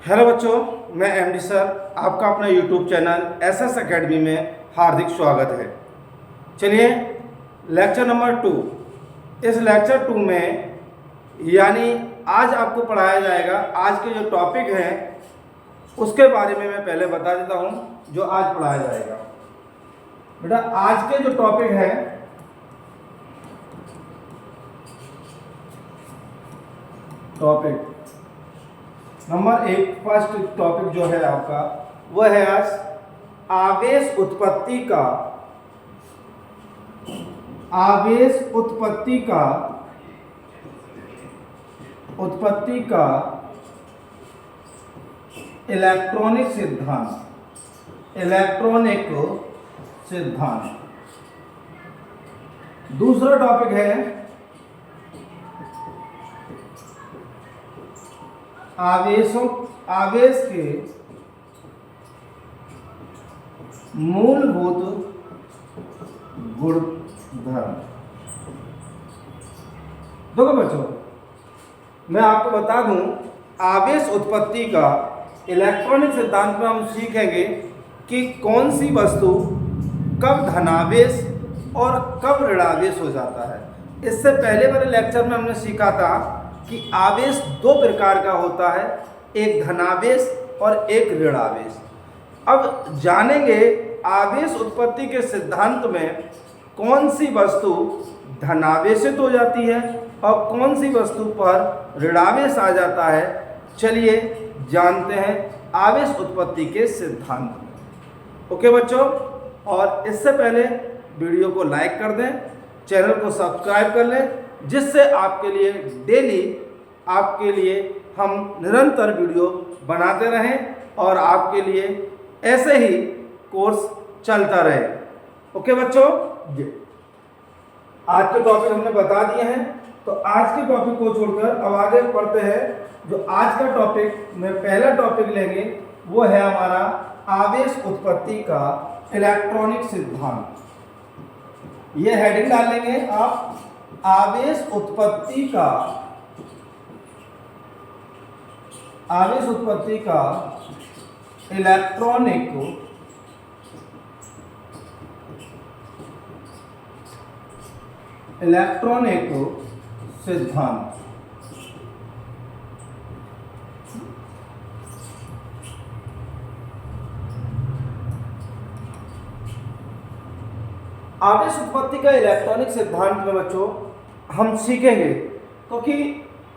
Hello बच्चों, मैं MD sir आपका अपना यूट्यूब चैनल एसएस एकेडमी में हार्दिक स्वागत है। चलिए लेक्चर नंबर 2। इस लेक्चर 2 में यानी आज आपको पढ़ाया जाएगा, आज के जो टॉपिक हैं उसके बारे में मैं पहले बता देता हूं जो आज पढ़ाया जाएगा। बेटा आज के जो टॉपिक है टॉपिक नंबर 1, फर्स्ट टॉपिक जो है आपका वह है आज आवेश उत्पत्ति का इलेक्ट्रॉनिक सिद्धांत। दूसरा टॉपिक है आवेश के मूलभूत गुणधर्म। देखो बच्चों, मैं आपको बता दूं, आवेश उत्पत्ति का इलेक्ट्रॉनिक सिद्धांत में हम सीखेंगे कि कौन सी वस्तु कब धनावेश और कब ऋणावेश हो जाता है। इससे पहले वाले लेक्चर में हमने सीखा था कि आवेश दो प्रकार का होता है, एक धनावेश और एक ऋणावेश। अब जानेंगे आवेश उत्पत्ति के सिद्धांत में कौन सी वस्तु धनावेशित हो जाती है और कौन सी वस्तु पर ऋणावेश आ जाता है। चलिए जानते हैं आवेश उत्पत्ति के सिद्धांत में। ओके बच्चों, और इससे पहले वीडियो को लाइक कर दें, चैनल को सब्सक्राइब कर लें, जिससे आपके लिए डेली आपके लिए हम निरंतर वीडियो बनाते रहें और आपके लिए ऐसे ही कोर्स चलता रहे। ओके बच्चों, आज के टॉपिक हमने बता दिए हैं, तो आज के टॉपिक को छोड़कर अब आगे पढ़ते हैं। जो आज का टॉपिक में पहला टॉपिक लेंगे वो है हमारा आवेश उत्पत्ति का इलेक्ट्रॉनिक सिद्धांत। ये हेडिंग डाल लेंगे आप, आवेश उत्पत्ति का इलेक्ट्रॉनिक सिद्धांत। आवेश उत्पत्ति का इलेक्ट्रॉनिक सिद्धांत में बच्चों हम सीखेंगे, क्योंकि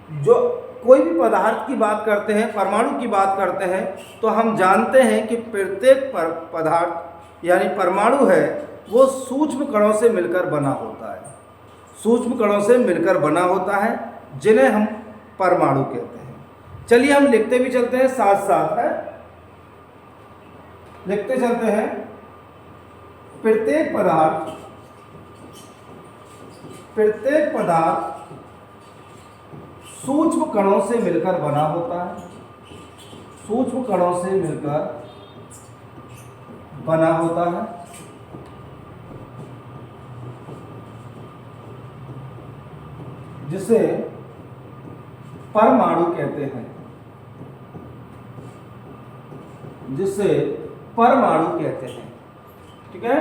जो कोई भी पदार्थ की बात करते हैं, परमाणु की बात करते हैं, तो हम जानते हैं कि प्रत्येक पदार्थ यानी परमाणु है वो सूक्ष्म कणों से मिलकर बना होता है। सूक्ष्म कणों से मिलकर बना होता है, जिन्हें हम परमाणु कहते हैं। चलिए हम लिखते भी चलते हैं, साथ साथ है लिखते चलते हैं। प्रत्येक पदार्थ सूक्ष्म कणों से मिलकर बना होता है, सूक्ष्म कणों से मिलकर बना होता है, जिसे परमाणु कहते हैं, ठीक है।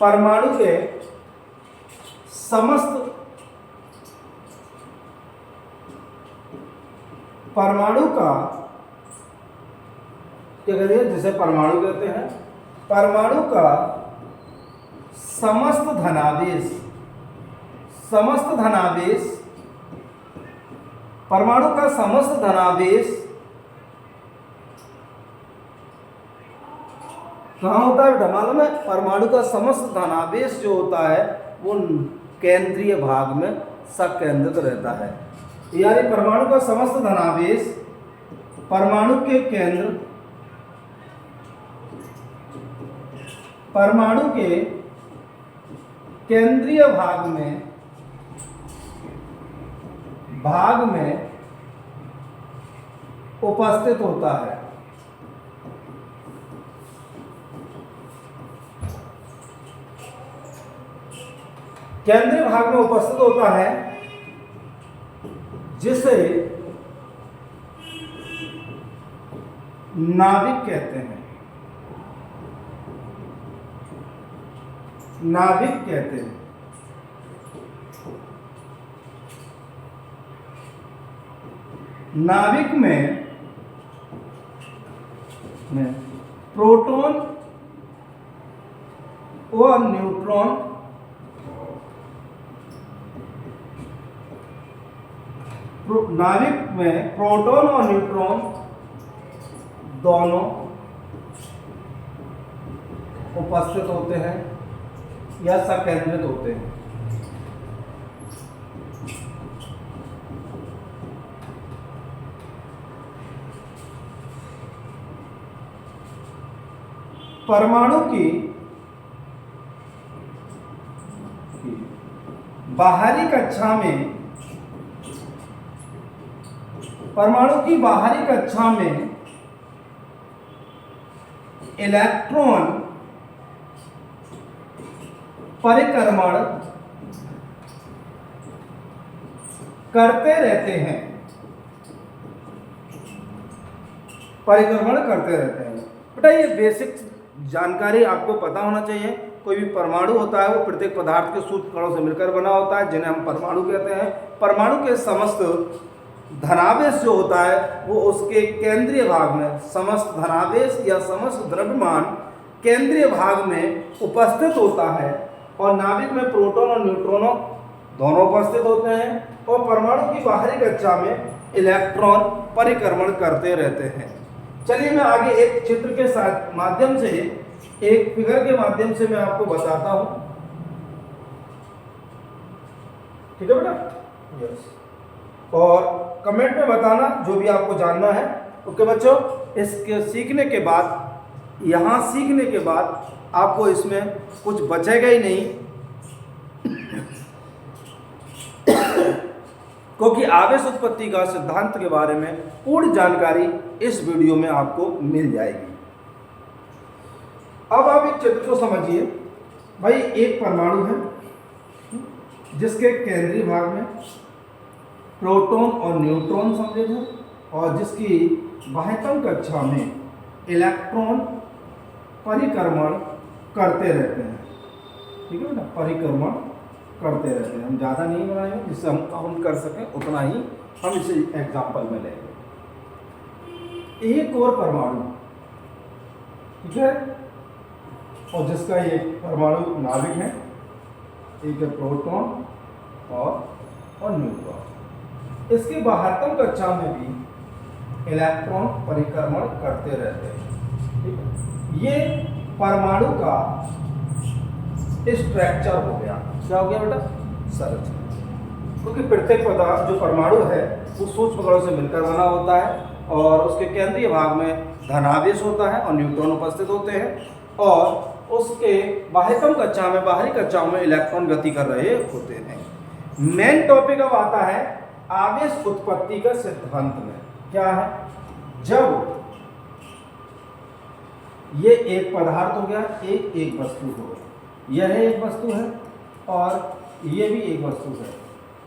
परमाणु के समस्त परमाणु का क्या कहते हैं, जिसे परमाणु कहते हैं, परमाणु का समस्त धनावेश परमाणु का समस्त धनावेश कहाँ होता है बेटा, मालूम है? परमाणु का समस्त धनावेश जो होता है वो केंद्रीय भाग में सकेंद्रित रहता है। यानी परमाणु का समस्त धनावेश परमाणु के केंद्रीय भाग में उपस्थित होता है। केंद्रीय भाग में उपस्थित होता है, जिसे नाविक कहते हैं, नाविक कहते हैं। नाविक में प्रोटॉन और न्यूट्रॉन नाविक में प्रोटॉन और न्यूट्रॉन दोनों उपस्थित होते हैं या संकेंद्रित होते हैं। परमाणु की बाहरी कक्षा में, परमाणु की बाहरी कक्षा में इलेक्ट्रॉन परिक्रमण करते रहते हैं, परिक्रमण करते रहते हैं। बेटा ये बेसिक जानकारी आपको पता होना चाहिए। कोई भी परमाणु होता है वो प्रत्येक पदार्थ के सूक्ष्म कणों से मिलकर बना होता है, जिन्हें हम परमाणु कहते हैं। परमाणु के समस्त धनावेश जो होता है वो उसके केंद्रीय भाग में, समस्त धनावेश या समस्त द्रव्यमान केंद्रीय भाग में उपस्थित होता है। और नाभिक में प्रोटॉन और न्यूट्रॉनों दोनों उपस्थित होते हैं। और परमाणु की बाहरी कक्षा में इलेक्ट्रॉन परिक्रमण करते रहते हैं। चलिए मैं आगे एक चित्र के साथ माध्यम से, एक फिगर के माध्यम से मैं आपको बताता हूं। ठीक है बेटा? यस। और कमेंट में बताना जो भी आपको जानना है। ओके बच्चों, इसके सीखने के बाद, यहाँ सीखने के बाद आपको इसमें कुछ बचेगा ही नहीं, क्योंकि आवेश उत्पत्ति का सिद्धांत के बारे में पूर्ण जानकारी इस वीडियो में आपको मिल जाएगी। अब आप एक चित्र को समझिए। भाई एक परमाणु है जिसके केंद्रीय भाग में प्रोटॉन और न्यूट्रॉन सम्मिलित है और जिसकी बाह्यतम कक्षा में इलेक्ट्रॉन परिक्रमण करते रहते हैं। ठीक है ना, परिक्रमण करते रहते हैं। हम ज़्यादा नहीं बनाएंगे, जिससे हम काउंट कर सकें उतना ही हम इसे एग्जाम्पल में लेंगे। एक और परमाणु, ठीक है, और जिसका ये परमाणु नाभिक है, एक है प्रोटॉन और न्यूट्रॉन। इसके बाहरतम कक्षा में भी इलेक्ट्रॉन परिक्रमण करते रहते हैं। ठीक है, ये परमाणु का स्ट्रक्चर हो गया। क्या हो गया बेटा? संरचना। क्योंकि प्रत्येक पदार्थ जो परमाणु है वो सूक्ष्म कणों से मिलकर बना होता है और उसके केंद्रीय भाग में धनावेश होता है और न्यूट्रॉन उपस्थित होते हैं और उसके बाह्यतम कक्षा में, बाहरी कक्षाओं में इलेक्ट्रॉन गति कर रहे होते हैं। मेन टॉपिक अब आता है आवेश उत्पत्ति का सिद्धांत में। क्या है? जब ये एक पदार्थ हो गया, एक वस्तु हो गई, यह एक वस्तु है और ये भी एक वस्तु है,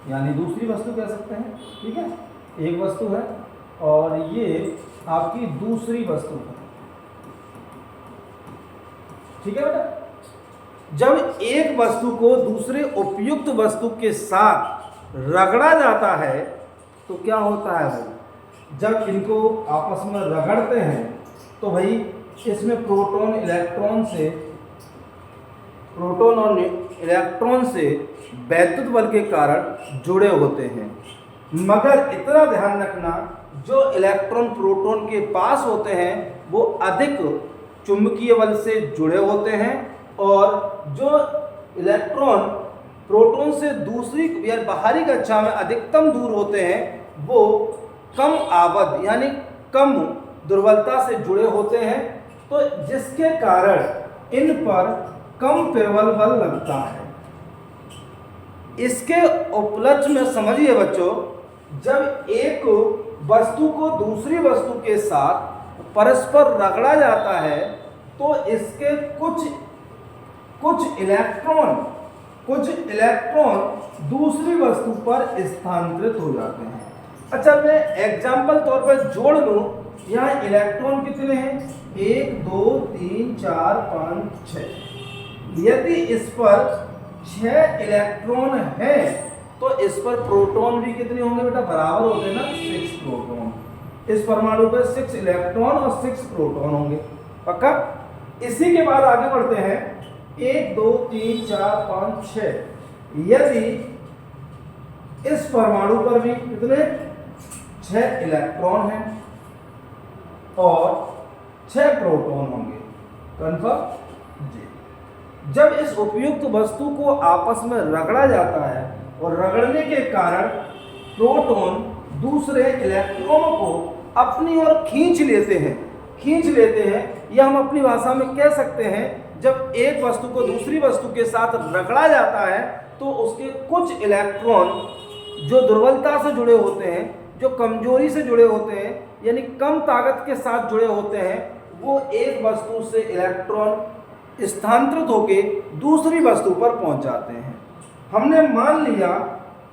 यानी दूसरी वस्तु कह सकते हैं। ठीक है, एक वस्तु है और ये आपकी दूसरी वस्तु है। ठीक है बेटा? जब एक वस्तु को दूसरे उपयुक्त वस्तु के साथ रगड़ा जाता है तो क्या होता है भाई? जब इनको आपस में रगड़ते हैं तो भाई इसमें प्रोटॉन और इलेक्ट्रॉन से वैद्युत बल के कारण जुड़े होते हैं। मगर इतना ध्यान रखना, जो इलेक्ट्रॉन प्रोटॉन के पास होते हैं वो अधिक चुंबकीय बल से जुड़े होते हैं और जो इलेक्ट्रॉन प्रोटॉन से दूसरी या बाहरी कक्षा में अधिकतम दूर होते हैं वो कम आबद्ध यानी कम दुर्बलता से जुड़े होते हैं, तो जिसके कारण इन पर कम प्रबल बल लगता है। इसके उपलक्ष्य में समझिए बच्चों, जब एक वस्तु को दूसरी वस्तु के साथ परस्पर रगड़ा जाता है तो इसके कुछ इलेक्ट्रॉन दूसरी वस्तु पर स्थानांतरित हो जाते हैं। अच्छा, मैं एग्जाम्पल तौर पर जोड़ लूँ यहाँ इलेक्ट्रॉन कितने हैं? 1 2 3 4 5 6। यदि इस पर 6 इलेक्ट्रॉन है तो इस पर प्रोटॉन भी कितने होंगे बेटा? बराबर होते हैं ना, 6 प्रोटॉन। इस परमाणु पर 6 इलेक्ट्रॉन और 6 प्रोटॉन होंगे। पक्का? इसी के बाद आगे बढ़ते हैं। 1 2 3 4 5 6। यदि इस परमाणु पर भी कितने? 6 इलेक्ट्रॉन हैं और 6 प्रोटॉन होंगे। कन्फर्म जी। जब इस उपयुक्त वस्तु को आपस में रगड़ा जाता है और रगड़ने के कारण प्रोटॉन दूसरे इलेक्ट्रॉनों को अपनी ओर खींच लेते हैं, या हम अपनी भाषा में कह सकते हैं, जब एक वस्तु को दूसरी वस्तु के साथ रगड़ा जाता है तो उसके कुछ इलेक्ट्रॉन जो दुर्बलता से जुड़े होते हैं, जो कमजोरी से जुड़े होते हैं, यानी कम ताकत के साथ जुड़े होते हैं, वो एक वस्तु से इलेक्ट्रॉन स्थानांतरित होकर दूसरी वस्तु पर पहुंच जाते हैं। हमने मान लिया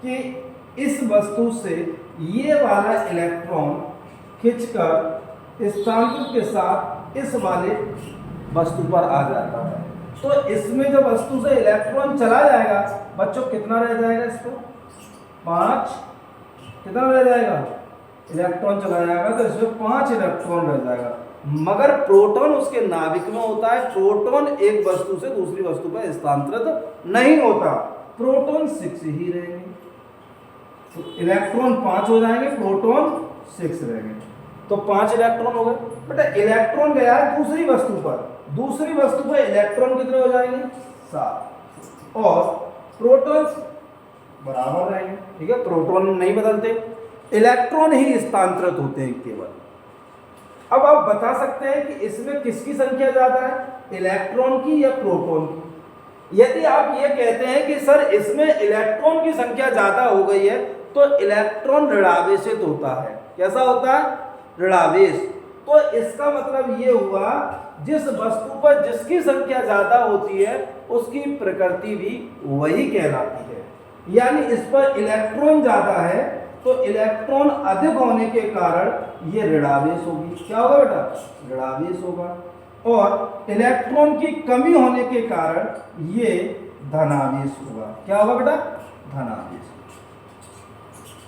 कि इस वस्तु से ये वाला इलेक्ट्रॉन खिंचकर स्थानांतरित के साथ इस वाले वस्तु पर आ जाता है, तो इसमें जब वस्तु से इलेक्ट्रॉन चला जाएगा बच्चों, कितना रह जाएगा? इस पर 5 कितना रह जाएगा? इलेक्ट्रॉन चला जाएगा तो इसमें 5 इलेक्ट्रॉन रह जाएगा। मगर प्रोटॉन उसके नाभिक में होता है। प्रोटॉन एक वस्तु से दूसरी वस्तु पर स्थानांतरित नहीं होता। प्रोटॉन 6 ही रहेंगे, तो इलेक्ट्रॉन 5 हो जाएंगे, प्रोटॉन 6 रहेंगे, तो 5 इलेक्ट्रॉन हो गए। बेटा इलेक्ट्रॉन गया है दूसरी वस्तु पर इलेक्ट्रॉन कितने हो जाएंगे? 7, और प्रोटॉन बराबर रहेंगे। ठीक है, प्रोटॉन नहीं बदलते, इलेक्ट्रॉन ही स्थानांतरित होते हैं केवल। अब आप बता सकते हैं कि इसमें किसकी संख्या ज्यादा है, इलेक्ट्रॉन की या प्रोटॉन की? यदि आप ये कहते हैं कि सर इसमें इलेक्ट्रॉन की संख्या ज्यादा हो गई है, तो इलेक्ट्रॉन ऋणावेशित होता है। कैसा होता है? ऋणावेश। तो इसका मतलब ये हुआ जिस वस्तु पर जिसकी संख्या ज्यादा होती है उसकी प्रकृति भी वही कहलाती है। यानी इस पर इलेक्ट्रॉन ज्यादा है तो इलेक्ट्रॉन अधिक होने के कारण ये ऋणावेश होगी। क्या होगा बेटा? ऋणावेश होगा। और इलेक्ट्रॉन की कमी होने के कारण ये धनावेश होगा। क्या होगा बेटा? धनावेश।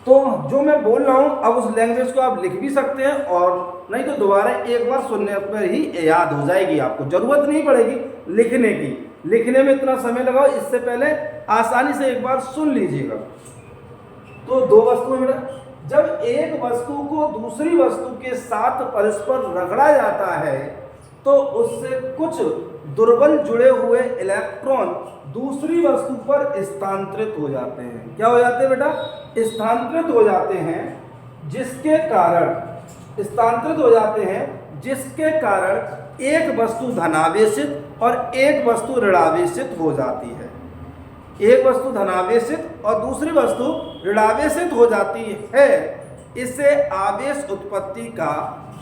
तो जो मैं बोल रहा हूं अब उस लैंग्वेज को आप लिख भी सकते हैं, और नहीं तो दोबारा एक बार सुनने पर ही याद हो जाएगी, आपको जरूरत नहीं पड़ेगी लिखने की। लिखने में इतना समय लगाओ, इससे पहले आसानी से एक बार सुन लीजिएगा। तो दो वस्तुएं बेटा, जब एक वस्तु को दूसरी वस्तु के साथ परस्पर रगड़ा जाता है तो उससे कुछ दुर्बल जुड़े हुए इलेक्ट्रॉन दूसरी वस्तु पर स्थानांतरित हो जाते हैं। क्या हो जाते हैं बेटा? स्थानांतरित हो जाते हैं, जिसके कारण एक वस्तु धनावेशित और एक वस्तु ऋणावेशित हो जाती है। एक वस्तु धनावेशित और दूसरी वस्तु ऋणावेशित हो जाती है। इसे आवेश उत्पत्ति का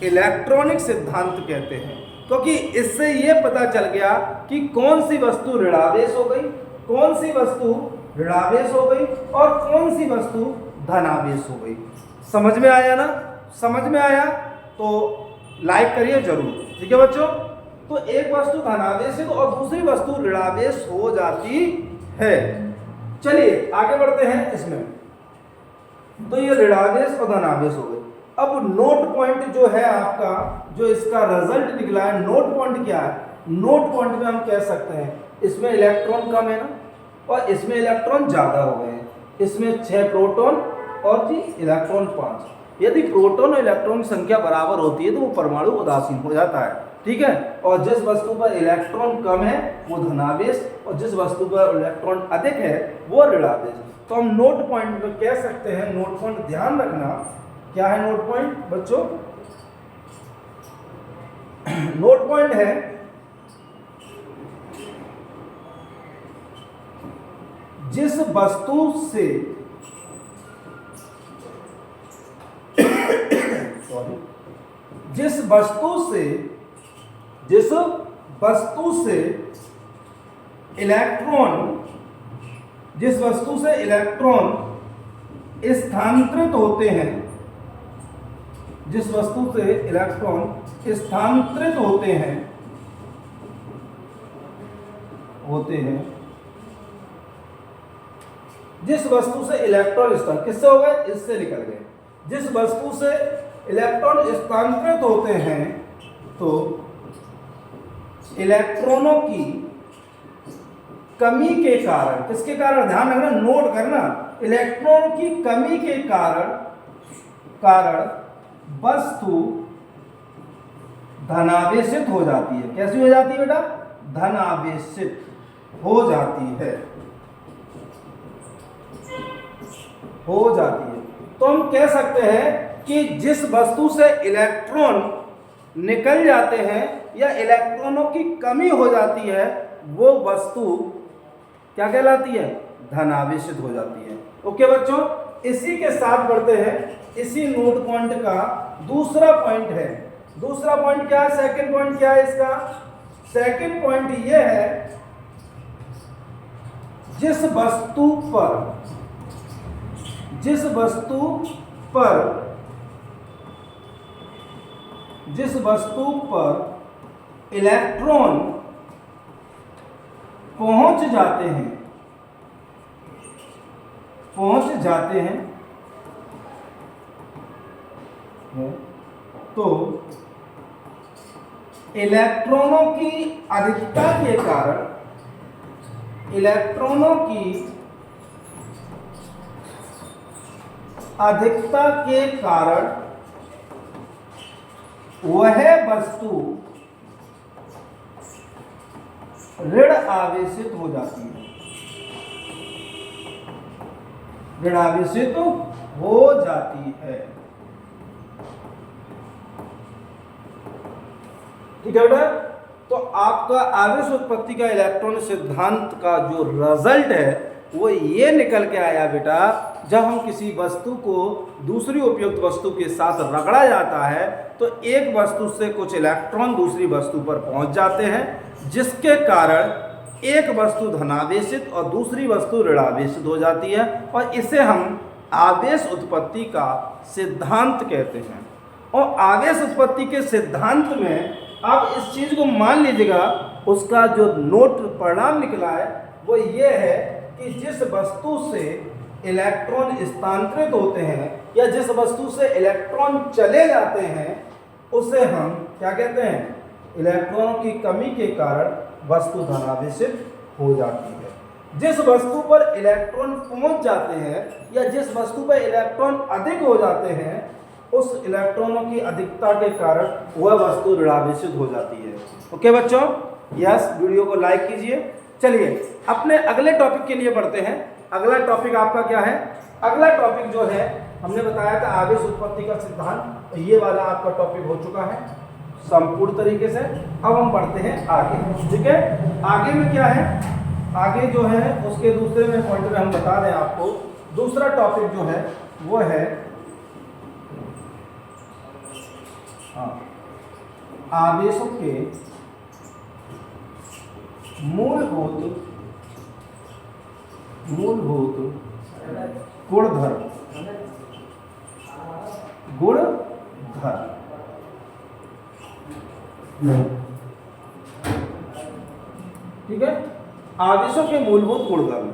इलेक्ट्रॉनिक सिद्धांत कहते हैं, क्योंकि इससे यह पता चल गया कि कौन सी वस्तु ऋणावेश हो गई, कौन सी वस्तु ऋणावेश हो गई और कौन सी वस्तु धनावेश हो गई। समझ में आया ना? समझ में आया तो लाइक करिए जरूर। ठीक है बच्चों? तो एक वस्तु धनावेशित और दूसरी वस्तु ऋणावेश हो जाती है। चलिए आगे बढ़ते हैं इसमें। तो ये ऋणावेश और धनावेश हो गए। अब नोट पॉइंट जो है आपका, जो इसका रिजल्ट निकला है, नोट पॉइंट क्या है? नोट पॉइंट में हम कह सकते हैं इसमें इलेक्ट्रॉन कम है ना, और इसमें इलेक्ट्रॉन ज्यादा हो गए हैं। इसमें 6 प्रोटॉन और जी इलेक्ट्रॉन 5। यदि प्रोटॉन और इलेक्ट्रॉन की संख्या बराबर होती है तो वो परमाणु उदासीन हो जाता है। ठीक है, और जिस वस्तु पर इलेक्ट्रॉन कम है वो धनावेश, और जिस वस्तु पर इलेक्ट्रॉन अधिक है वो ऋणावेश। तो हम नोट पॉइंट में कह सकते हैं, नोट पॉइंट ध्यान रखना, क्या है नोट पॉइंट बच्चों? नोट पॉइंट है जिस वस्तु से जिस वस्तु से इलेक्ट्रॉन स्थानांतरित होते हैं जिस वस्तु से इलेक्ट्रॉन स्थानांतरित होते हैं जिस वस्तु से इलेक्ट्रॉन स्थान किससे हो गए, इससे निकल गए। जिस वस्तु से इलेक्ट्रॉन स्थानांतरित होते हैं तो इलेक्ट्रॉनों की कमी के कारण, किसके कारण, ध्यान रखना, नोट करना, इलेक्ट्रॉन की कमी के कारण वस्तु धनावेशित हो जाती है। कैसी हो जाती है बेटा, धनावेशित हो जाती है। तो हम कह सकते हैं कि जिस वस्तु से इलेक्ट्रॉन निकल जाते हैं या इलेक्ट्रॉनों की कमी हो जाती है वो वस्तु क्या कहलाती है, धनावेशित हो जाती है। ओके बच्चों, इसी के साथ बढ़ते हैं, इसी नोट पॉइंट का दूसरा पॉइंट है। दूसरा पॉइंट क्या है, सेकंड पॉइंट क्या है इसका, सेकंड पॉइंट ये है, जिस वस्तु पर इलेक्ट्रॉन पहुंच जाते हैं तो इलेक्ट्रॉनों की अधिकता के कारण वह वस्तु ऋण आवेशित हो जाती है, ऋण आवेशित हो जाती है। ठीक है बेटा, तो आपका आवेश उत्पत्ति का इलेक्ट्रॉन सिद्धांत का जो रिजल्ट है वो ये निकल के आया बेटा, जब हम किसी वस्तु को दूसरी उपयुक्त वस्तु के साथ रगड़ा जाता है तो एक वस्तु से कुछ इलेक्ट्रॉन दूसरी वस्तु पर पहुंच जाते हैं, जिसके कारण एक वस्तु धनावेशित और दूसरी वस्तु ऋणावेशित हो जाती है, और इसे हम आवेश उत्पत्ति का सिद्धांत कहते हैं। और आवेश उत्पत्ति के सिद्धांत में आप इस चीज को मान लीजिएगा, उसका जो नोट परिणाम निकला है वो ये है कि जिस वस्तु से इलेक्ट्रॉन स्थानांतरित होते हैं या जिस वस्तु से इलेक्ट्रॉन चले जाते हैं उसे हम क्या कहते हैं, इलेक्ट्रॉनों की कमी के कारण वस्तु धनावेशित हो जाती है। जिस वस्तु पर इलेक्ट्रॉन पहुंच जाते हैं या जिस वस्तु पर इलेक्ट्रॉन अधिक हो जाते हैं उस इलेक्ट्रॉनों की अधिकता के कारण वह वस्तु ऋणावेशित हो जाती है। ओके बच्चों, यस, वीडियो को लाइक कीजिए। चलिए अपने अगले टॉपिक के लिए बढ़ते हैं। अगला टॉपिक आपका क्या है, अगला टॉपिक जो है हमने बताया था आवेश उत्पत्ति का सिद्धांत, तो ये वाला आपका टॉपिक हो चुका है संपूर्ण तरीके से। अब हम बढ़ते हैं आगे। ठीक है, आगे में क्या है, आगे जो है उसके दूसरे में पॉइंट में हम बता दें आपको, दूसरा टॉपिक जो है वो है आवेशों के मूलभूत गुणधर्म। ठीक है, आवेशों के मूलभूत गुणधर्म।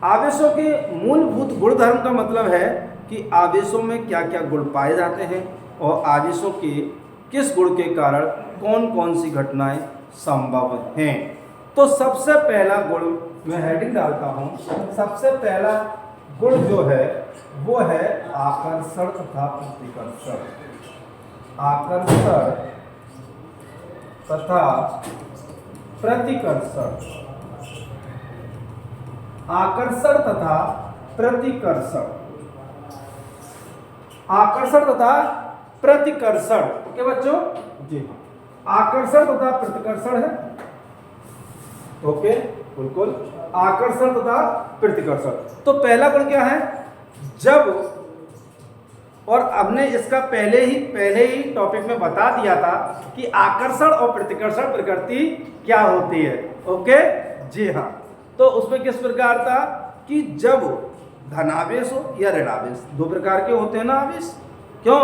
आवेशों के मूलभूत गुणधर्म का मतलब है कि आवेशों में क्या क्या गुण पाए जाते हैं और आवेशों के किस गुण के कारण कौन कौन सी घटनाएं संभव हैं। तो सबसे पहला गुण मैं हेडिंग डालता हूं, सबसे पहला गुण जो है वो है आकर्षण तथा प्रतिकर्षण। आकर्षण तथा प्रतिकर्षण। आकर्षण तथा प्रतिकर्षण। आकर्षण तथा प्रतिकर्षण। ओके बच्चों, जी आकर्षण तथा प्रतिकर्षण है। ओके, बिल्कुल, आकर्षण तथा प्रतिकर्षण। तो पहला गुण क्या है, जब, और हमने इसका पहले ही टॉपिक में बता दिया था कि आकर्षण और प्रतिकर्षण प्रकृति क्या होती है। ओके, जी हाँ, तो उसमें किस प्रकार था कि जब धनावेश हो या ऋणावेश, दो प्रकार के होते हैं ना आवेश। क्यों,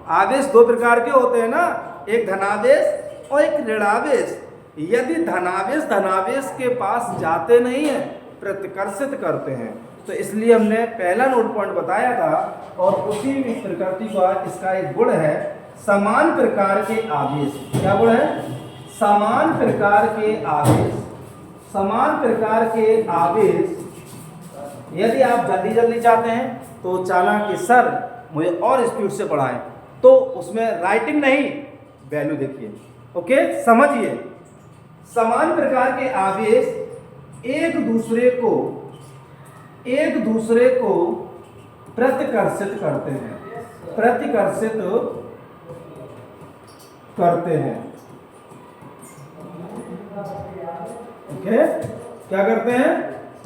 आवेश दो प्रकार के होते हैं ना, एक धनावेश और एक ऋणावेश। यदि धनावेश धनावेश के पास जाते नहीं है, प्रतिकर्षित करते हैं, तो इसलिए हमने पहला नोट पॉइंट बताया था। और उसी प्रकृति का इसका एक गुण है समान प्रकार के आवेश। क्या गुण है? समान प्रकार के आवेश। समान प्रकार के आवेश यदि आप जल्दी जल्दी चाहते हैं तो चालान कि सर मुझे और स्पीड से पढ़ाएं, तो उसमें राइटिंग नहीं, वैल्यू देखिए। ओके, समझिए। समान प्रकार के आवेश एक दूसरे को प्रतिकर्षित करते हैं। प्रतिकर्षित करते हैं। ओके, क्या करते हैं?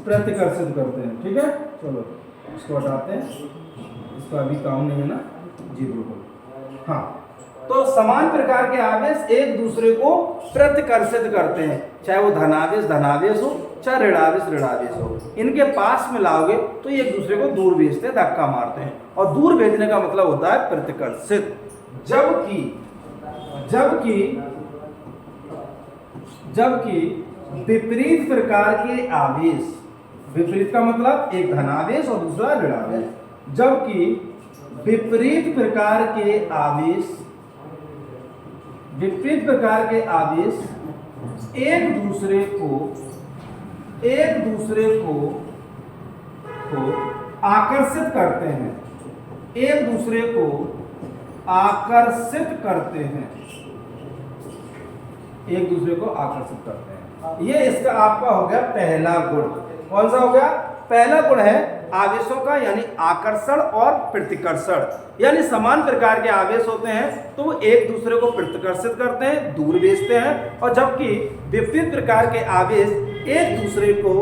प्रतिकर्षित करते हैं। ठीक है, चलो इसको हटाते हैं, इसका अभी काम नहीं है ना जी, बिल्कुल। हाँ, तो समान प्रकार के आवेश एक दूसरे को प्रतिकर्षित करते हैं, चाहे वो धनावेश धनावेश हो, चाहे ऋणावेश ऋणावेश हो। इनके पास में लाओगे तो ये एक दूसरे को दूर भेजते हैं, धक्का मारते हैं, और दूर भेजने का मतलब होता है प्रतिकर्षित। जबकि विपरीत प्रकार के आवेश, विपरीत का मतलब एक धनावेश और दूसरा ऋणावेश, जबकि विपरीत प्रकार के आवेश एक दूसरे को आकर्षित करते हैं। एक दूसरे को आकर्षित करते हैं। एक दूसरे को आकर्षित करते हैं। ये इसका आपका हो गया पहला गुण। कौन सा हो गया? पहला गुण है आवेशों का, यानी आकर्षण और प्रतिकर्षण। यानी समान प्रकार के आवेश होते हैं तो वो एक दूसरे को प्रतिकर्षित करते हैं, दूर भेजते हैं, और जबकि विपरीत प्रकार के आवेश एक दूसरे को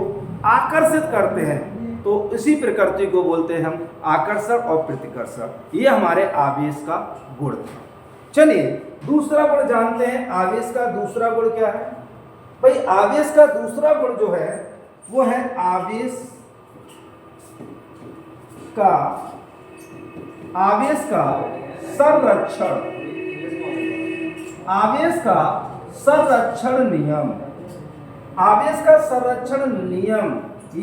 आकर्षित करते हैं, तो इसी प्रकृति को बोलते हैं हम आकर्षण और प्रतिकर्षण। ये हमारे आवेश का गुण। चलिए दूसरा गुण जानते हैं। आवेश का दूसरा गुण क्या है? भाई आवेश का दूसरा गुण जो है वो है आवेश का संरक्षण। आवेश का संरक्षण नियम। आवेश का संरक्षण नियम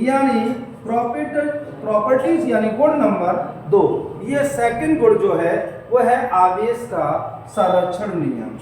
यानी प्रॉपर्टीज यानी गुण नंबर 2। ये सेकंड गुण जो है वो है आवेश का संरक्षण नियम।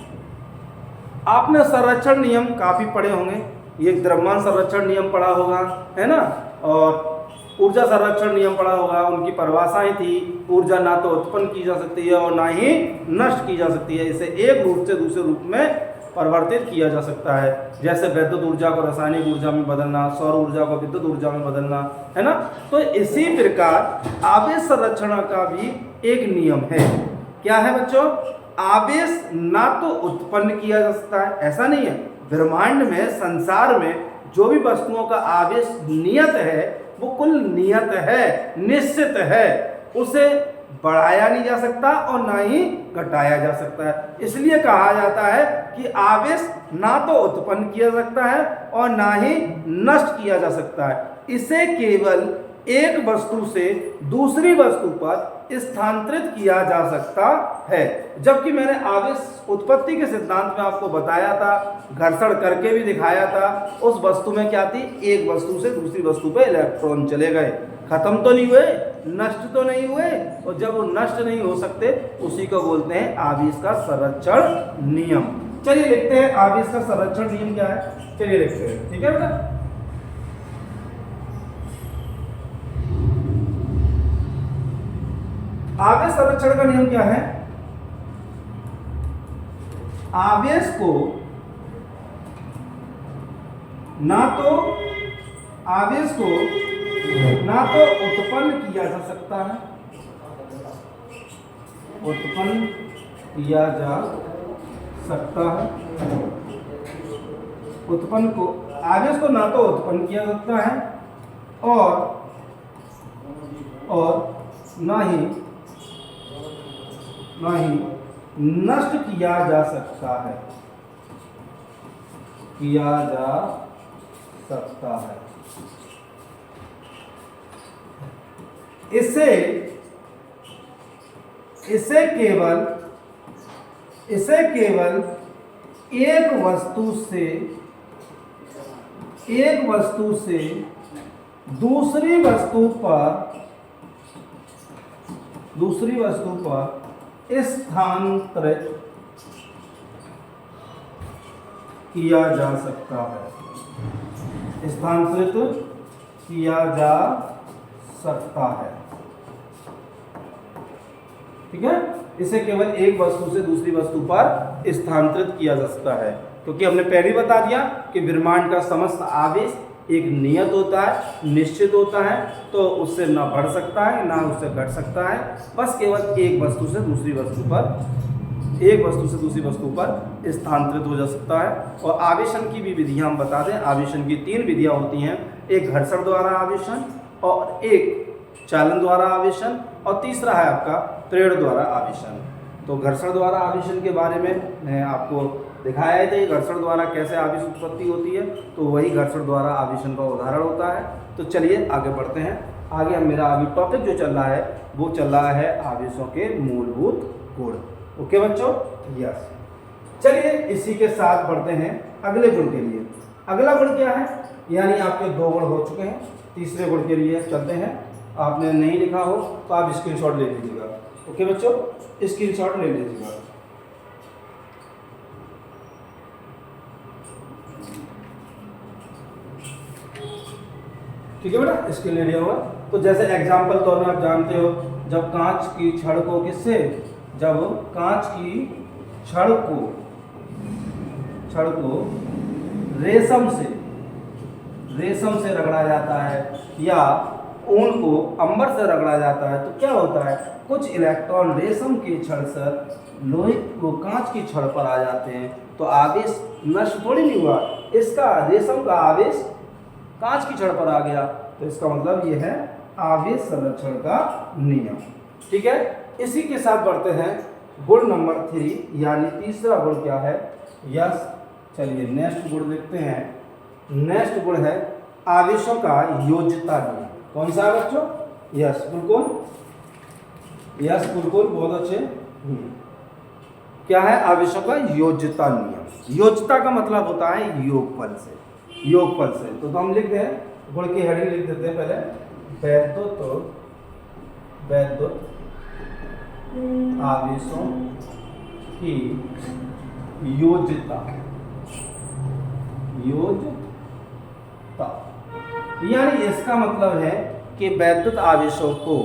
आपने संरक्षण नियम काफी पढ़े होंगे। ये द्रव्यमान संरक्षण नियम पढ़ा होगा, है ना, और ऊर्जा संरक्षण नियम पढ़ा होगा। उनकी परिभाषाएं थी, ऊर्जा ना तो उत्पन्न की जा सकती है और ना ही नष्ट की जा सकती है। इसे एक रूप से दूसरे रूप में परिवर्तित किया जा सकता है, जैसे विद्युत ऊर्जा को रासायनिक ऊर्जा में बदलना, सौर ऊर्जा को विद्युत ऊर्जा में बदलना, है ना। तो इसी प्रकार आवेश संरक्षण का भी एक नियम है। क्या है बच्चों? आवेश ना तो उत्पन्न किया जा सकता है, ऐसा नहीं है। ब्रह्मांड में, संसार में जो भी वस्तुओं का आवेश नियत है वो कुल नियत है, निश्चित है। उसे बढ़ाया नहीं जा सकता और ना ही घटाया जा सकता है। इसलिए कहा जाता है कि आवेश ना तो उत्पन्न किया जा सकता है और ना ही नष्ट किया जा सकता है। इसे केवल एक वस्तु से दूसरी वस्तु पर स्थानांतरित किया जा सकता है। जबकि मैंने आवेश उत्पत्ति के सिद्धांत में आपको बताया था, घर्षण करके भी दिखाया था। उस वस्तु में क्या थी? एक वस्तु से दूसरी वस्तु पे इलेक्ट्रॉन चले गए, खत्म तो नहीं हुए, नष्ट तो नहीं हुए। और जब वो नष्ट नहीं हो सकते उसी को बोलते हैं आवेश का संरक्षण नियम। चलिए लिखते हैं आवेश का संरक्षण नियम क्या है। चलिए लिखते हैं, ठीक है बेटा। आवेश संरक्षण का नियम क्या है? आवेश को ना तो उत्पन्न किया जा सकता है, उत्पन्न किया जा सकता है। आवेश को ना तो उत्पन्न किया जा सकता है और ना ही नष्ट किया जा सकता है, इसे केवल इसे केवल एक वस्तु से दूसरी वस्तु पर स्थानांतरित किया जा सकता है। स्थानांतरित किया जा सकता है। ठीक है, इसे केवल एक वस्तु से दूसरी वस्तु पर स्थानांतरित किया जा सकता है, क्योंकि हमने पहले ही बता दिया कि ब्रह्मांड का समस्त आवेश एक नियत होता है, निश्चित होता है, तो उससे ना बढ़ सकता है ना उससे घट सकता है, बस केवल एक वस्तु से दूसरी वस्तु पर स्थानांतरित हो जा सकता है। और आवेशन की भी विधियां हम बता दें। आवेशन की 3 विधियां होती हैं, एक घर्षण द्वारा आवेशन, और एक चालन द्वारा आवेशन, और तीसरा है आपका प्रेरण द्वारा आवेशन। तो घर्षण द्वारा आवेशन के बारे में मैं आपको दिखाया था कि घर्षण द्वारा कैसे आवेश उत्पत्ति होती है, तो वही घर्षण द्वारा आवेशन का उदाहरण होता है। तो चलिए आगे बढ़ते हैं। आगे हम मेरा अभी टॉपिक जो चल रहा है वो चल रहा है आवेशों के मूलभूत गुण। ओके बच्चों, यस। चलिए इसी के साथ बढ़ते हैं अगले गुण के लिए। अगला गुण क्या है, यानी आपके 2 गुण हो चुके हैं, तीसरे गुण के लिए चलते हैं। आपने नहीं लिखा हो तो आप स्क्रीनशॉट ले लीजिएगा। ओके बच्चों, स्क्रीनशॉट ले लीजिएगा। ठीक है बेटा, स्क्रीन ले लिया हुआ। तो जैसे एग्जाम्पल तौर में आप जानते हो, जब कांच की छड़ को रेशम से रगड़ा जाता है या ऊन को अंबर से रगड़ा जाता है, तो क्या होता है, कुछ इलेक्ट्रॉन रेशम की छड़ से लोहे को कांच की छड़ पर आ जाते हैं, तो आवेश नष्ट थोड़ी नहीं हुआ, इसका रेशम का आवेश कांच की छड़ पर आ गया, तो इसका मतलब ये है आवेश संरक्षण का नियम। ठीक है, इसी के साथ बढ़ते हैं गुण नंबर 3, यानी तीसरा गुण क्या है, यस। चलिए नेक्स्ट गुण देखते हैं। नेक्स्ट गुण है आवेशों का योज्यता नियम। कौन सा है बच्चों, यस बिल्कुल, बहुत अच्छे। क्या है, आवेशों का योज्यता नियम। योज्यता का मतलब होता है योगफल से। तो हम लिखते हैं, गुण की हेडिंग लिख देते हैं पहले, वैद्युत आवेशों की योज्यता, यानी इसका मतलब है कि वैद्युत आवेशों को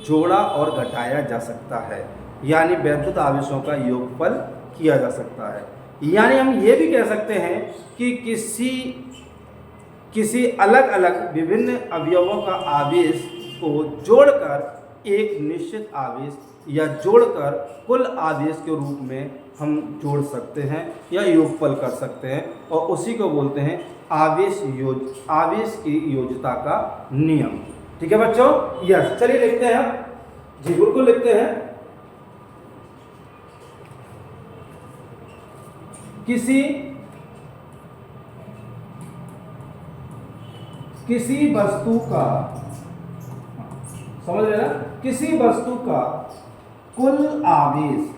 जोड़ा और घटाया जा सकता है, यानी वैद्युत आवेशों का योगफल किया जा सकता है। यानी हम ये भी कह सकते हैं कि किसी अलग अलग विभिन्न अवयवों का आवेश को जोड़कर एक निश्चित आवेश या जोड़कर कुल आवेश के रूप में हम जोड़ सकते हैं या योगफल कर सकते हैं, और उसी को बोलते हैं आवेश की योज्यता का नियम। ठीक है बच्चों, यस। चलिए लिखते हैं, जी बिल्कुल लिखते हैं। किसी वस्तु का, समझ रहे ना, किसी वस्तु का कुल आवेश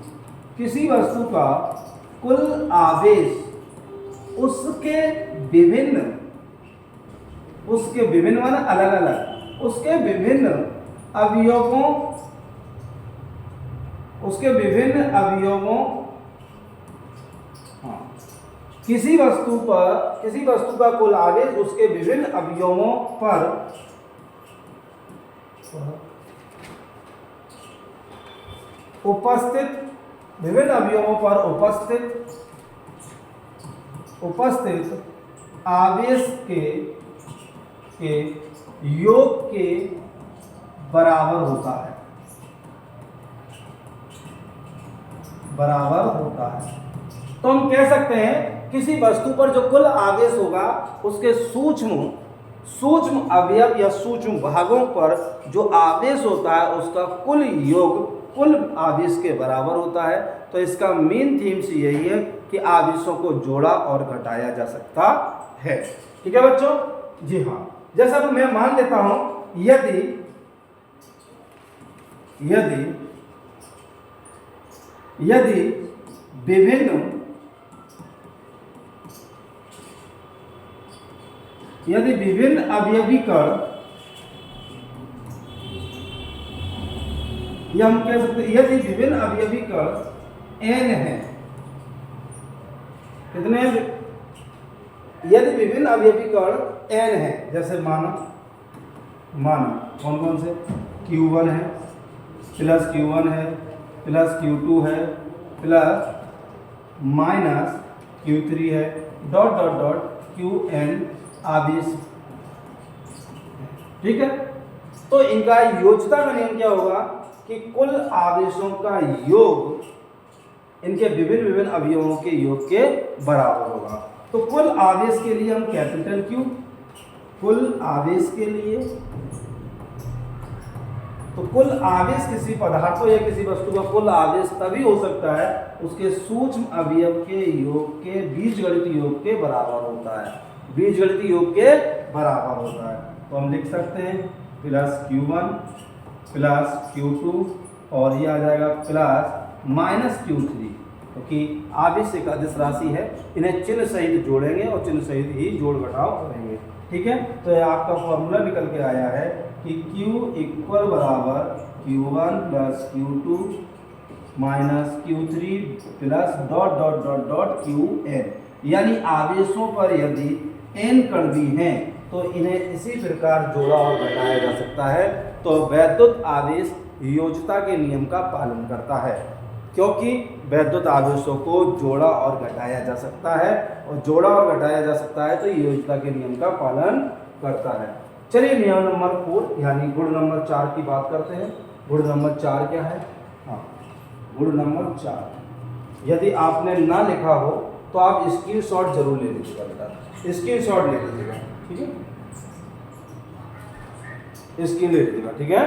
उसके विभिन्न माना अलग अलग, उसके विभिन्न अवयवों किसी वस्तु का कुल आवेश उसके विभिन्न अवयवों पर उपस्थित आवेश के योग के बराबर होता है। तो हम कह सकते हैं किसी वस्तु पर जो कुल आवेश होगा उसके सूक्ष्म अवयव या सूक्ष्म भागों पर जो आवेश होता है उसका कुल योग कुल आवेश के बराबर होता है। तो इसका मेन थीम्स यही है कि आवेशों को जोड़ा और घटाया जा सकता है। ठीक है बच्चों, जी हाँ। जैसा तो मैं मान लेता हूं, यदि विभिन्न यदि विभिन्न अवयवी कण, या हम कह सकते हैं यदि विभिन्न अवयवी कण n है, कितने, यदि विभिन्न अवयवी कण n है, जैसे माना कौन कौन से, Q1 है प्लस Q1 है प्लस Q2 है प्लस माइनस Q3 है डॉट डॉट डॉट Qn आवेश, ठीक है। तो इनका योज्यता का नियम क्या होगा कि कुल आवेशों का योग इनके विभिन्न विभिन्न अवयवों के योग के बराबर होगा। तो कुल आवेश के लिए हम कैपिटल Q, कुल आवेश के लिए, तो कुल आवेश किसी पदार्थ या किसी वस्तु का कुल आवेश तभी हो सकता है उसके सूक्ष्म अवयव के योग के बीजगणित योग के बराबर होता है, बीजगणित योग के बराबर होता है। तो हम लिख सकते हैं प्लस Q1 प्लस Q2 और ये आ जाएगा प्लस माइनस Q3, क्योंकि आवेश एक अदिश राशि है, इन्हें चिन्ह सहित जोड़ेंगे और चिन्ह सहित ही जोड़ घटाव करेंगे, ठीक है। तो ये आपका फॉर्मूला निकल के आया है कि Q इक्वल बराबर Q1 plus Q2 minus Q3 plus dot dot dot dot Qn, यानी आवेशों पर यदि n कण भी हैं तो इन्हें इसी प्रकार जोड़ा और घटाया जा सकता है। तो वैद्युत आवेश योज्यता के नियम का पालन करता है, क्योंकि वैद्युत आवेशों को जोड़ा और घटाया जा सकता है, और जोड़ा और घटाया जा सकता है तो योज्यता के नियम का पालन करता है। चलिए नियम नंबर 4 यानी गुण नंबर 4 की बात करते हैं। गुण नंबर 4 क्या है? हाँ, गुण नंबर 4 यदि आपने ना लिखा हो तो आप स्क्रीनशॉट जरूर ले लीजिएगा बेटा, स्क्रीनशॉट ले लीजिएगा, ठीक है, स्क्रीन ले लीजिएगा, ठीक है।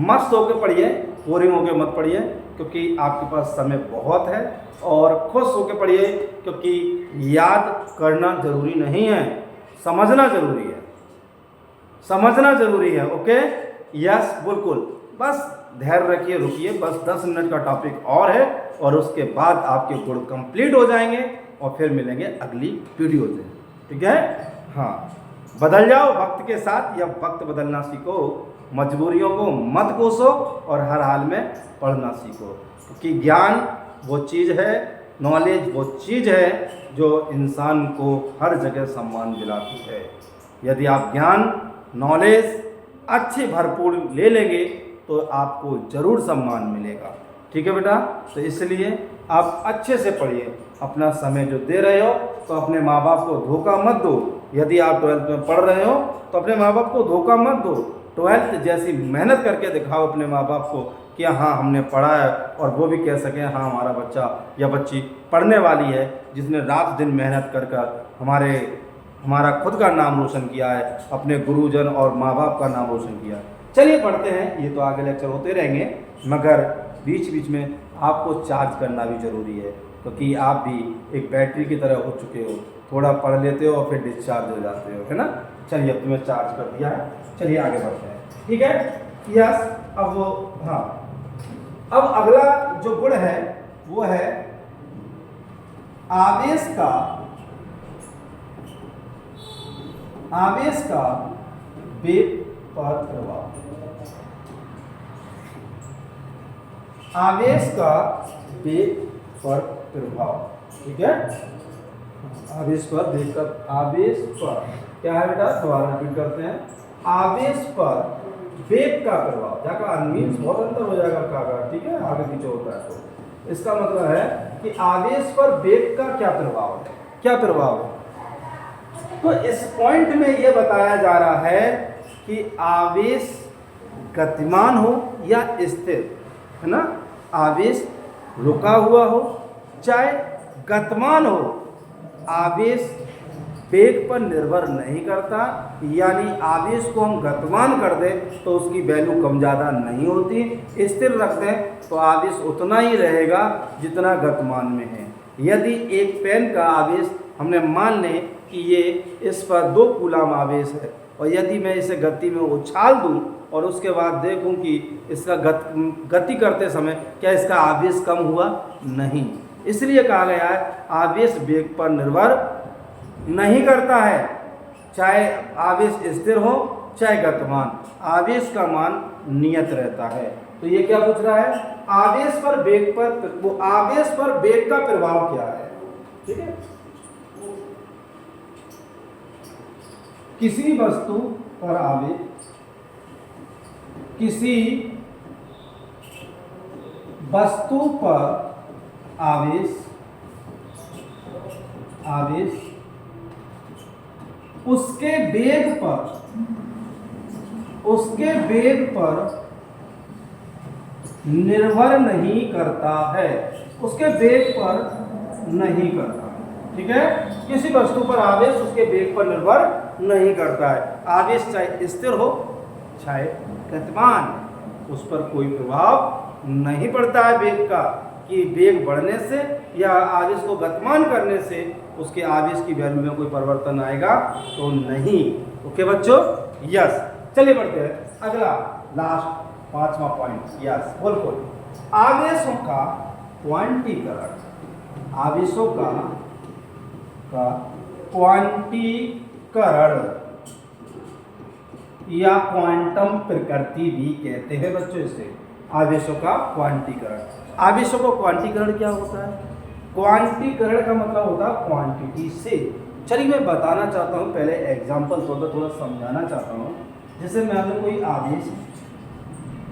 मस्त होकर पढ़िए, बोरिंग होकर मत पढ़िए, क्योंकि आपके पास समय बहुत है, और खुश होकर पढ़िए क्योंकि याद करना जरूरी नहीं है, समझना जरूरी है, समझना जरूरी है। ओके, यस, बिल्कुल, बस धैर्य रखिए, रुकिए, बस 10 मिनट का टॉपिक और है और उसके बाद आपके गुण कंप्लीट हो जाएंगे और फिर मिलेंगे अगली वीडियो से, ठीक है। हाँ, बदल जाओ वक्त के साथ, या वक्त बदलना सीखो, मजबूरियों को मत कोसो और हर हाल में पढ़ना सीखो, क्योंकि ज्ञान वो चीज़ है, नॉलेज वो चीज़ है जो इंसान को हर जगह सम्मान दिलाती है। यदि आप ज्ञान नॉलेज अच्छे भरपूर ले लेंगे तो आपको ज़रूर सम्मान मिलेगा, ठीक है बेटा। तो इसलिए आप अच्छे से पढ़िए, अपना समय जो दे रहे हो तो अपने माँ बाप को धोखा मत दो। यदि आप 12th में पढ़ रहे हो तो अपने माँ बाप को धोखा मत दो, 12th जैसी मेहनत करके दिखाओ अपने माँ बाप को कि हाँ हमने पढ़ा है, और वो भी कह सकें हाँ हमारा बच्चा या बच्ची पढ़ने वाली है, जिसने रात दिन मेहनत कर कर हमारा खुद का नाम रोशन किया है, अपने गुरुजन और माँ बाप का नाम रोशन किया है। चलिए पढ़ते हैं, ये तो आगे लेक्चर होते रहेंगे, मगर बीच बीच में आपको चार्ज करना भी ज़रूरी है, क्योंकि आप भी एक बैटरी की तरह हो चुके हो, थोड़ा पढ़ लेते हो और फिर डिस्चार्ज हो जाते हो, है ना। चलिए अब तुम्हें चार्ज कर दिया है, चलिए आगे बढ़ते हैं, ठीक है। यस, अब वो, हाँ, अब अगला जो गुण है वो है आवेश का वेग पर प्रभाव। आवेश का वेग पर प्रभाव, ठीक है। आवेश पर वेग का, आवेश पर क्या है बेटा, दोबारा रिपीट करते हैं, आवेश पर वेग का प्रभाव, जाकर अनमीन्स बहुत अंतर हो जाएगा काका, ठीक है, आगे पीछे होता है। तो इसका मतलब है कि आवेश पर वेग का क्या प्रभाव है, क्या प्रभाव है। तो इस पॉइंट में यह बताया जा रहा है कि आवेश गतिमान हो या स्थिर, है ना, आवेश रुका हुआ हो चाहे गतिमान हो, आवेश वेग पर निर्भर नहीं करता, यानी आवेश को हम गतिमान कर दें तो उसकी वैल्यू कम ज़्यादा नहीं होती, स्थिर रख दें तो आवेश उतना ही रहेगा जितना गतिमान में है। यदि एक पेन का आवेश हमने मान लें कि ये इस पर 2 कूलम आवेश है, और यदि मैं इसे गति में उछाल दूं और उसके बाद देखूं कि इसका गति करते समय क्या इसका आवेश कम हुआ, नहीं, इसलिए कहा गया है आवेश वेग पर निर्भर नहीं करता है, चाहे आवेश स्थिर हो चाहे गतिमान, आवेश का मान नियत रहता है। तो ये क्या पूछ रहा है, आवेश पर वेग का प्रभाव क्या है। ठीक है, किसी वस्तु पर आवेश उसके वेग पर निर्भर नहीं करता है, उसके वेग पर नहीं करता। ठीक है, किसी वस्तु पर आवेश उसके वेग पर निर्भर नहीं करता है। आवेश चाहे स्थिर हो चाहे गतिमान, उस पर कोई प्रभाव नहीं पड़ता है वेग का, कि वेग बढ़ने से या आवेश को गतिमान करने से उसके आवेश की वैल्यू में कोई परिवर्तन आएगा तो नहीं। ओके बच्चों, यस। चलिए बढ़ते हैं अगला, लास्ट 5वां पॉइंट। यस, बोल आवेशों का क्वांटीकरण, आवेशों का क्वांटीकरण या क्वांटम प्रकृति भी कहते हैं बच्चों इसे, आवेशों का क्वांटीकरण। आवेशों का क्वांटीकरण क्या होता है, क्वांटीकरण का मतलब होता है क्वांटिटी से। चलिए मैं बताना चाहता हूँ, पहले एग्जांपल तौर पर थोड़ा समझाना चाहता हूँ। जैसे मान लो कोई आवेश है,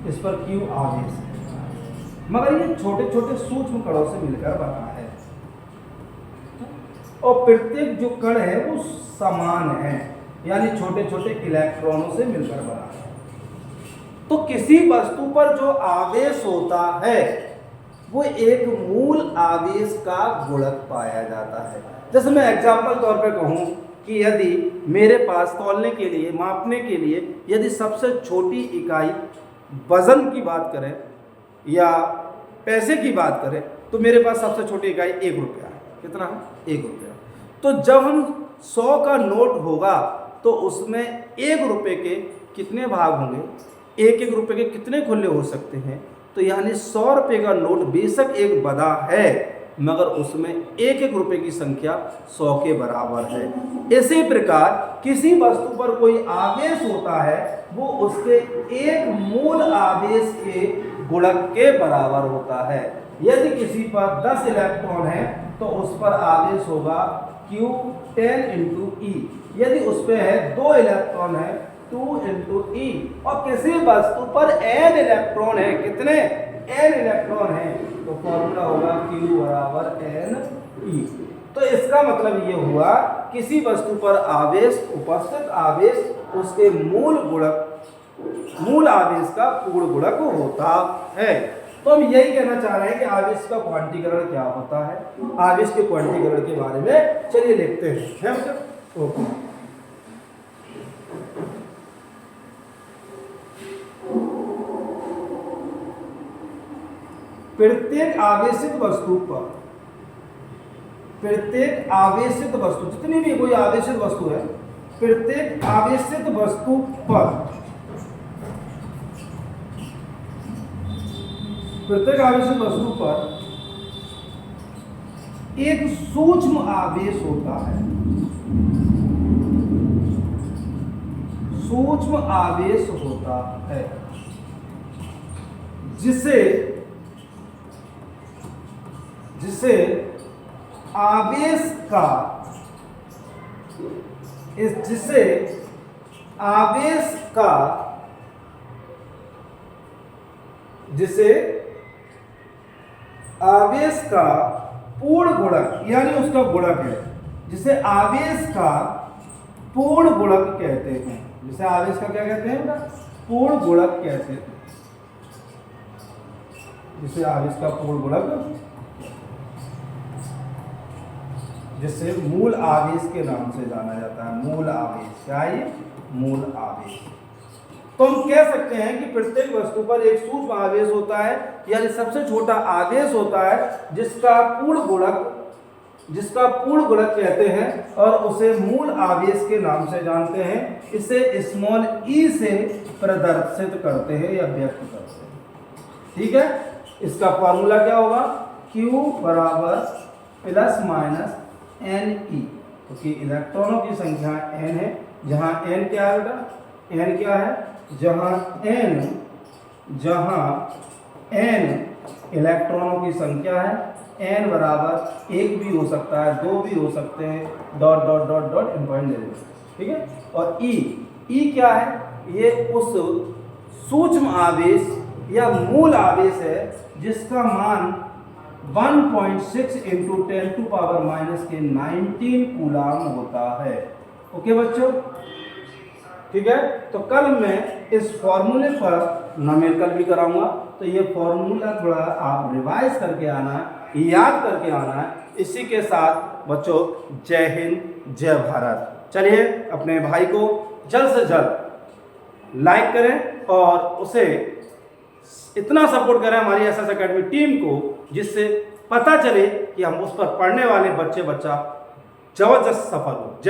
इस पर Q आवेश है, मगर ये छोटे छोटे सूक्ष्म कणों से मिलकर बना है और प्रत्येक जो कण है वो समान है, यानी छोटे छोटे इलेक्ट्रॉनों से मिलकर बना है। तो किसी वस्तु पर जो आवेश होता है वो एक मूल आवेश का गुणक पाया जाता है। जैसे मैं एग्जांपल तौर पे कहूँ कि यदि मेरे पास तौलने के लिए, मापने के लिए यदि सबसे छोटी इकाई वजन की बात करें या पैसे की बात करें, तो मेरे पास सबसे छोटी इकाई 1 रुपया है। कितना है? 1 रुपया। तो जब हम 100 का नोट होगा तो उसमें 1 रुपये के कितने भाग होंगे, 1-1 रुपये के कितने खुले हो सकते हैं। तो यानी 100 रुपये का नोट बेशक एक बड़ा है, मगर उसमें 1-1 रुपये की संख्या 100 के बराबर है। इसी प्रकार किसी वस्तु पर कोई आवेश होता है वो उसके एक मूल आवेश के गुणक के बराबर होता है। यदि किसी पर 10 इलेक्ट्रॉन है तो उस पर आवेश होगा Q 10 × E। यदि उस पर है 2 इलेक्ट्रॉन है 2 × E। और किसी वस्तु पर n इलेक्ट्रॉन है, कितने? n इलेक्ट्रॉन है, तो फॉर्मूला होगा Q = NE। तो इसका मतलब ये हुआ किसी वस्तु पर आवेश, उपस्थित आवेश उसके मूल आवेश का पूर्ण गुणक होता है। तो हम यही कहना चाह रहे हैं कि आवेश का क्वांटीकरण क्या होता है। आवेश के क्वांटीकरण के बारे में चलिए लिखते हैं। ओके, प्रत्येक आवेशित वस्तु जितनी भी कोई आवेशित वस्तु है, प्रत्येक आवेशित वस्तु पर एक सूक्ष्म आवेश होता है, जिसे आवेश का पूर्ण गुणक, यानी उसका गुणक है, जिसे आवेश का पूर्ण गुणक कहते हैं। जिसे आवेश का क्या कहते हैं? पूर्ण गुणक कहते हैं। जिसे आवेश का पूर्ण गुणक, जिसे मूल आवेश के नाम से जाना जाता है। मूल आवेश क्या है? मूल आवेश। तो हम कह सकते हैं कि प्रत्येक वस्तु पर एक सूक्ष्म आवेश होता है, यानी सबसे छोटा आवेश होता है जिसका पूर्ण गुणक कहते हैं और उसे मूल आवेश के नाम से जानते हैं। इसे स्मॉल e से प्रदर्शित करते हैं या व्यक्त करते हैं। ठीक है, इसका फॉर्मूला क्या होगा? Q बराबर प्लस माइनस एन ई, क्योंकि इलेक्ट्रॉनों की संख्या n है, जहाँ n क्या है बेटा, n क्या है, जहाँ n इलेक्ट्रॉनों की संख्या है, n बराबर 1 भी हो सकता है, 2 भी हो सकते हैं, dot dot dot dot point ले लेंगे, ठीक है। और ई क्या है, ये उस सूक्ष्म आवेश या मूल आवेश है जिसका मान 1.6 इंटू 10⁻⁻19 कूलाम होता है। ओके बच्चों, ठीक है। तो कल मैं इस फॉर्मूले पर न्यूमेरिकल भी कराऊंगा, तो ये फॉर्मूला थोड़ा आप रिवाइज करके आना है, याद करके आना है। इसी के साथ बच्चों जय हिंद जय भारत। चलिए अपने भाई को जल्द से जल्द लाइक करें और उसे इतना सपोर्ट करें हमारी एसएस एकेडमी टीम को, जिससे पता चले कि हम उस पर पढ़ने वाले बच्चा जबरदस्त सफल हो।